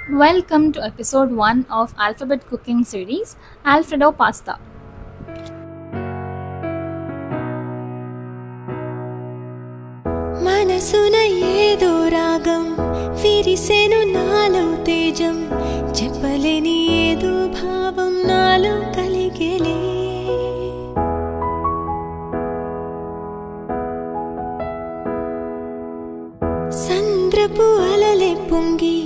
Welcome to episode 1 of Alphabet Cooking Series Alfredo Pasta. మనసున ఏదో రాగం విరిసెను నాలో తేజం చెప్పలేని ఏదో భావం నాలో కలిగేలే సంద్రపు అలలే పొంగి